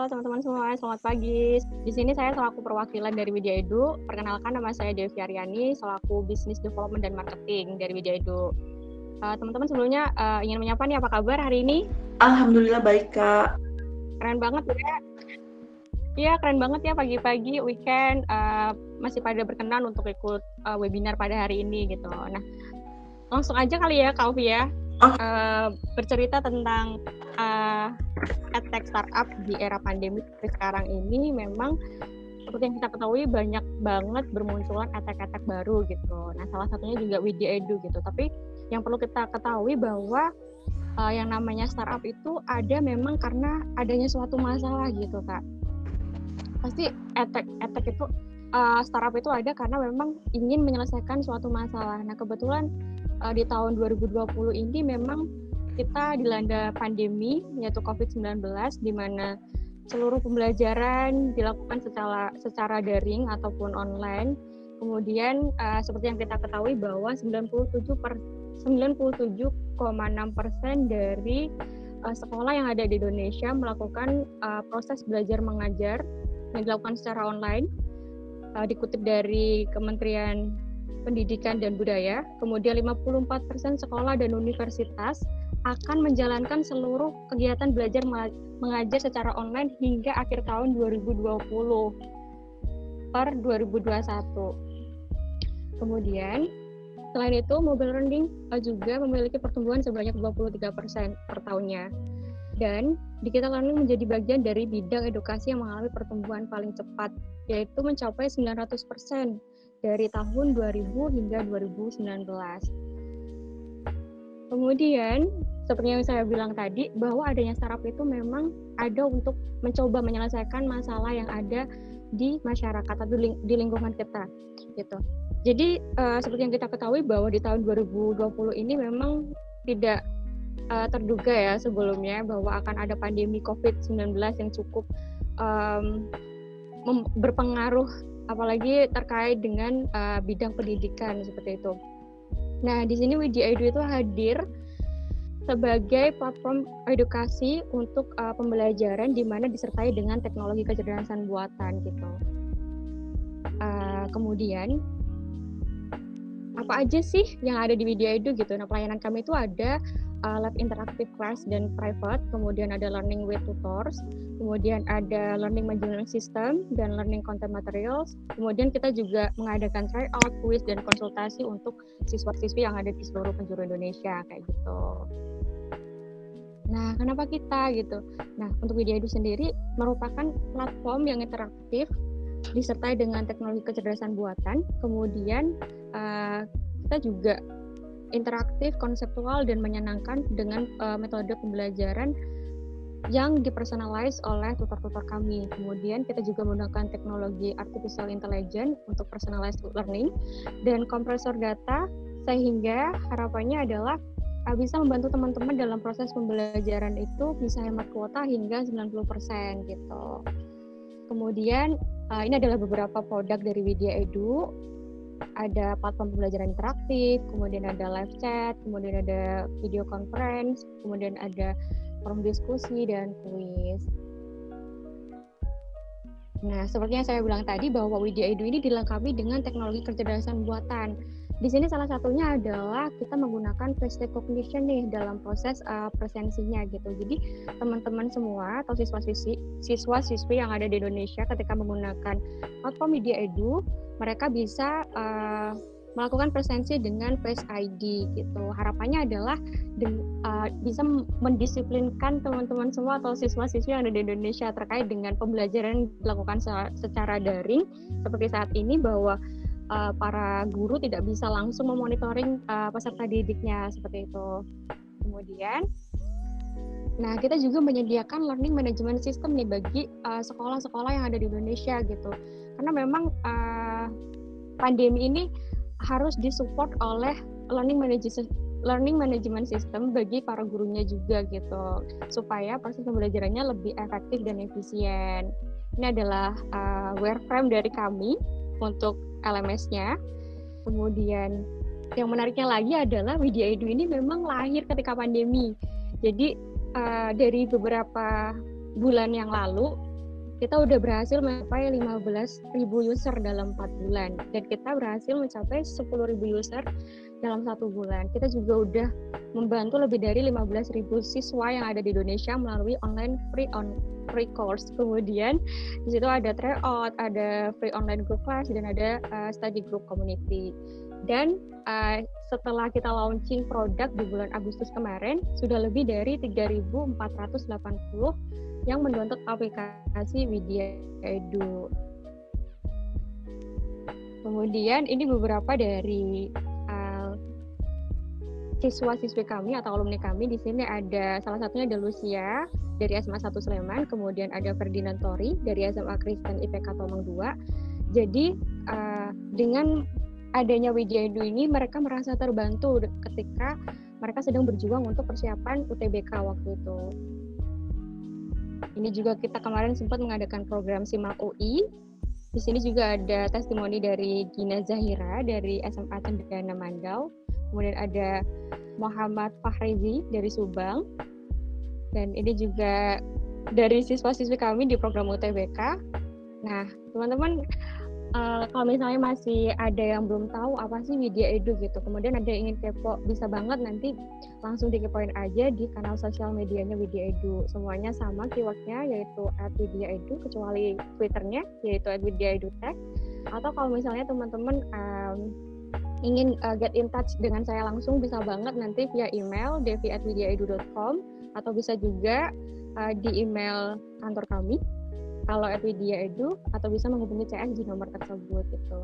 Halo teman-teman semua, selamat pagi. Di sini saya selaku perwakilan dari Widya Edu. Perkenalkan, nama saya Devi Aryani, selaku Business Development dan Marketing dari Widya Edu. Teman-teman sebelumnya ingin menyapa nih, apa kabar hari ini? Alhamdulillah baik, Kak. Keren banget ya. Iya, keren banget ya pagi-pagi weekend masih pada berkenan untuk ikut webinar pada hari ini gitu. Nah, langsung aja kali ya Kak Ovi ya. Bercerita tentang edtech startup di era pandemi sekarang ini. Memang seperti yang kita ketahui banyak banget bermunculan edtech baru gitu. Nah, salah satunya juga Widya Edu gitu. Tapi yang perlu kita ketahui bahwa yang namanya startup itu ada memang karena adanya suatu masalah gitu, Kak. Pasti edtech itu startup itu ada karena memang ingin menyelesaikan suatu masalah. Nah, kebetulan di tahun 2020 ini memang kita dilanda pandemi yaitu COVID-19, di mana seluruh pembelajaran dilakukan secara daring ataupun online. Kemudian seperti yang kita ketahui bahwa 97,6% dari sekolah yang ada di Indonesia melakukan proses belajar mengajar yang dilakukan secara online. Dikutip dari Kementerian Pendidikan dan Budaya, kemudian 54% sekolah dan universitas akan menjalankan seluruh kegiatan belajar mengajar secara online hingga akhir tahun 2020 per 2021. Kemudian, selain itu, mobile learning juga memiliki pertumbuhan sebanyak 23% per tahunnya. Dan digital learning menjadi bagian dari bidang edukasi yang mengalami pertumbuhan paling cepat, yaitu mencapai 900% dari tahun 2000 hingga 2019. Kemudian, seperti yang saya bilang tadi, bahwa adanya startup itu memang ada untuk mencoba menyelesaikan masalah yang ada di masyarakat atau di lingkungan kita, gitu. Jadi, seperti yang kita ketahui bahwa di tahun 2020 ini memang tidak terduga ya sebelumnya bahwa akan ada pandemi COVID-19 yang cukup berpengaruh, apalagi terkait dengan bidang pendidikan seperti itu. Nah, di sini Widya Edu itu hadir sebagai platform edukasi untuk pembelajaran di mana disertai dengan teknologi kecerdasan buatan gitu. Kemudian apa aja sih yang ada di Widya Edu gitu? Nah, pelayanan kami itu ada lab interaktif kelas dan private, kemudian ada learning with tutors, kemudian ada learning management system dan learning content materials. Kemudian kita juga mengadakan tryout, quiz, dan konsultasi untuk siswa-siswi yang ada di seluruh penjuru Indonesia kayak gitu. Nah, kenapa kita gitu? Nah, untuk Widya Edu sendiri merupakan platform yang interaktif disertai dengan teknologi kecerdasan buatan. Kemudian kita juga interaktif, konseptual, dan menyenangkan dengan metode pembelajaran yang dipersonalize oleh tutor-tutor kami. Kemudian kita juga menggunakan teknologi artificial intelligence untuk personalized learning dan kompresor data, sehingga harapannya adalah bisa membantu teman-teman dalam proses pembelajaran itu bisa hemat kuota hingga 90% gitu. Kemudian ini adalah beberapa produk dari Widya Edu. Ada platform pembelajaran interaktif, kemudian ada live chat, kemudian ada video conference, kemudian ada forum diskusi dan kuis. Nah, seperti yang saya bilang tadi bahwa Widya Edu ini dilengkapi dengan teknologi kecerdasan buatan. Di sini salah satunya adalah kita menggunakan face recognition nih dalam proses presensinya gitu. Jadi teman-teman semua atau siswa-siswi yang ada di Indonesia ketika menggunakan platform Widya Edu, mereka bisa melakukan presensi dengan Face ID gitu. Harapannya adalah bisa mendisiplinkan teman-teman semua atau siswa-siswi yang ada di Indonesia terkait dengan pembelajaran yang dilakukan secara daring seperti saat ini, bahwa para guru tidak bisa langsung memonitoring peserta didiknya seperti itu. Kemudian, nah kita juga menyediakan learning management system nih bagi sekolah-sekolah yang ada di Indonesia gitu. Karena memang pandemi ini harus disupport oleh learning management system bagi para gurunya juga gitu, supaya proses pembelajarannya lebih efektif dan efisien. Ini adalah wireframe dari kami untuk LMS-nya. Kemudian yang menariknya lagi adalah Widya Edu ini memang lahir ketika pandemi. Jadi dari beberapa bulan yang lalu kita udah berhasil mencapai 15.000 user dalam 4 bulan dan kita berhasil mencapai 10.000 user dalam 1 bulan. Kita juga udah membantu lebih dari 15.000 siswa yang ada di Indonesia melalui online free course. Kemudian di situ ada tryout, ada free online group class, dan ada study group community. Dan setelah kita launching produk di bulan Agustus kemarin, sudah lebih dari 3.480 yang mendownload aplikasi Widya Edu. Kemudian ini beberapa dari siswa-siswi kami atau alumni kami. Di sini ada salah satunya ada Lucia dari SMA 1 Sleman, kemudian ada Ferdinand Tori dari SMA Kristen IPK Tomang 2. Jadi dengan adanya Widya Edu ini mereka merasa terbantu ketika mereka sedang berjuang untuk persiapan UTBK waktu itu. Ini juga kita kemarin sempat mengadakan program SIMAK UI. Di sini juga ada testimoni dari Gina Zahira dari SMA Cendana Mandau. Kemudian ada Muhammad Fahrizi dari Subang. Dan ini juga dari siswa-siswi kami di program UTBK. Nah, teman-teman, kalau misalnya masih ada yang belum tahu apa sih Widya Edu gitu, kemudian ada yang ingin kepo, bisa banget nanti langsung dikepoin aja di kanal sosial medianya Widya Edu. Semuanya sama keywordnya, yaitu @widyaedu, kecuali Twitternya yaitu @widyaedutech. Atau kalau misalnya teman-teman ingin get in touch dengan saya langsung, bisa banget nanti via email devi@widyaedu.com, atau bisa juga di email kantor kami kalau Widya Edu, atau bisa menghubungi CS di nomor tersebut gitu.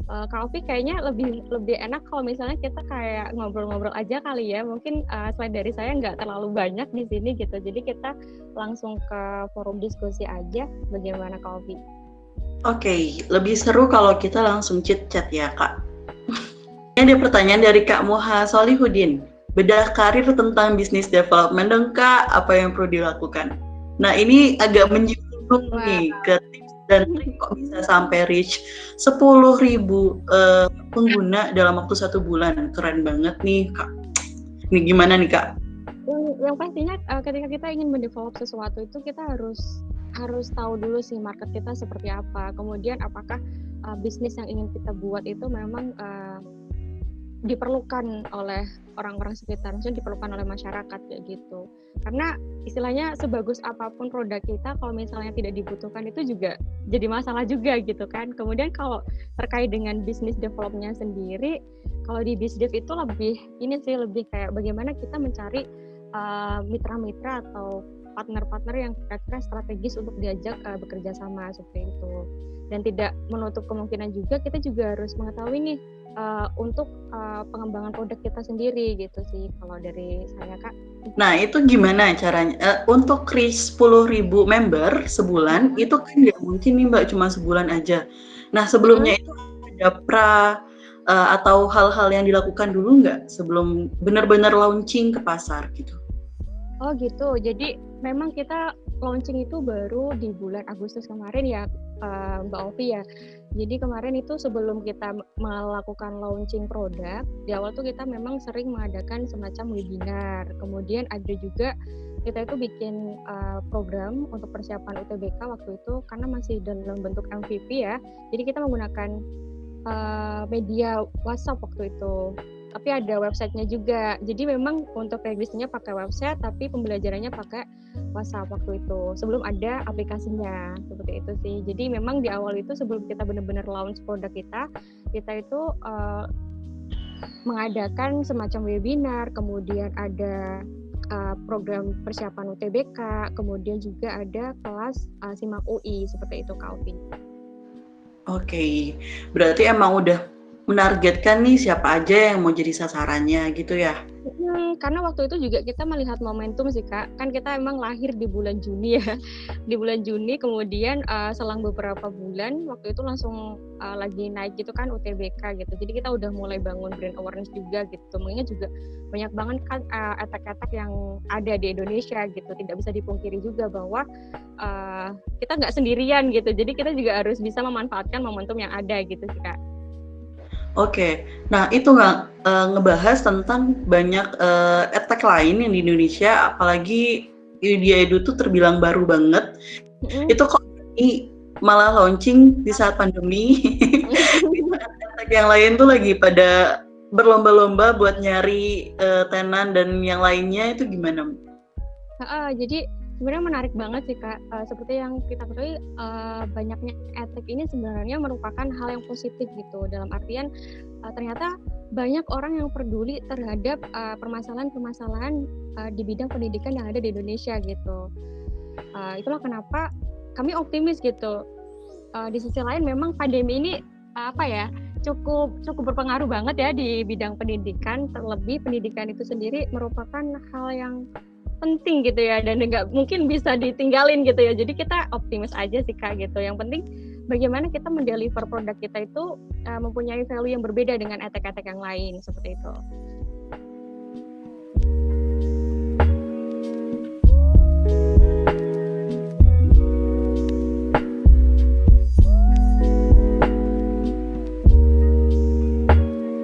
Kak Ovi, kayaknya lebih enak kalau misalnya kita kayak ngobrol-ngobrol aja kali ya. Mungkin selain dari saya nggak terlalu banyak di sini gitu. Jadi kita langsung ke forum diskusi aja. Bagaimana Kak Ovi? Oke, lebih seru kalau kita langsung chit-chat ya Kak. Ini ada pertanyaan dari Kak Moha Solihudin. Bedah karir tentang bisnis development dong Kak, apa yang perlu dilakukan? Nah ini agak menyinggung nih ke tips dan trik kok bisa sampai reach 10.000 pengguna dalam waktu 1 bulan. Keren banget nih Kak. Ini gimana nih Kak? Yang pastinya ketika kita ingin mendevelop sesuatu itu kita harus tahu dulu sih market kita seperti apa. Kemudian apakah bisnis yang ingin kita buat itu memang diperlukan oleh orang-orang sekitar, maksudnya diperlukan oleh masyarakat kayak gitu. Karena istilahnya sebagus apapun produk kita, kalau misalnya tidak dibutuhkan itu juga jadi masalah juga gitu kan. Kemudian kalau terkait dengan bisnis developnya sendiri, kalau di BizDev itu lebih kayak bagaimana kita mencari mitra-mitra atau partner-partner yang kira-kira strategis untuk diajak bekerja sama seperti itu. Dan tidak menutup kemungkinan juga kita juga harus mengetahui nih untuk pengembangan produk kita sendiri gitu sih kalau dari saya Kak. Nah itu gimana caranya untuk reach 10.000 member sebulan itu kan nggak mungkin nih Mbak cuma sebulan aja. Nah sebelumnya itu ada atau hal-hal yang dilakukan dulu nggak sebelum benar-benar launching ke pasar gitu? Oh gitu, jadi memang kita launching itu baru di bulan Agustus kemarin ya Mbak Ovi ya. Jadi kemarin itu sebelum kita melakukan launching produk, di awal tuh kita memang sering mengadakan semacam webinar. Kemudian ada juga kita itu bikin program untuk persiapan UTBK waktu itu karena masih dalam bentuk MVP ya. Jadi kita menggunakan media WhatsApp waktu itu. Tapi ada websitenya juga. Jadi memang untuk registrasinya pakai website, tapi pembelajarannya pakai WhatsApp waktu itu. Sebelum ada aplikasinya, seperti itu sih. Jadi memang di awal itu sebelum kita benar-benar launch produk kita itu mengadakan semacam webinar, kemudian ada program persiapan UTBK, kemudian juga ada kelas SIMAK UI, seperti itu Kak Ovi. Oke, berarti emang udah menargetkan nih siapa aja yang mau jadi sasarannya gitu ya? Karena waktu itu juga kita melihat momentum sih Kak, kan kita emang lahir di bulan Juni ya, di bulan Juni kemudian selang beberapa bulan waktu itu langsung lagi naik gitu kan UTBK gitu, jadi kita udah mulai bangun brand awareness juga gitu, mengingat juga banyak banget kan attack-attack yang ada di Indonesia gitu, tidak bisa dipungkiri juga bahwa kita nggak sendirian gitu, jadi kita juga harus bisa memanfaatkan momentum yang ada gitu sih Kak. Oke, nah itu nggak ngebahas tentang banyak attack lain yang di Indonesia, apalagi Widya Edu tuh terbilang baru banget. Itu kok ini malah launching di saat pandemi. Di saat edtech yang lain tuh lagi pada berlomba-lomba buat nyari tenan dan yang lainnya, itu gimana? Jadi sebenarnya menarik banget sih Kak. Seperti yang kita ketahui, banyaknya edtech ini sebenarnya merupakan hal yang positif gitu. Dalam artian ternyata banyak orang yang peduli terhadap permasalahan-permasalahan di bidang pendidikan yang ada di Indonesia gitu. Itulah kenapa kami optimis gitu. Di sisi lain memang pandemi ini cukup berpengaruh banget ya di bidang pendidikan. Terlebih pendidikan itu sendiri merupakan hal yang penting gitu ya, dan nggak mungkin bisa ditinggalin gitu ya. Jadi kita optimis aja sih Kak gitu. Yang penting bagaimana kita mendeliver produk kita itu mempunyai value yang berbeda dengan edtech-edtech yang lain, seperti itu.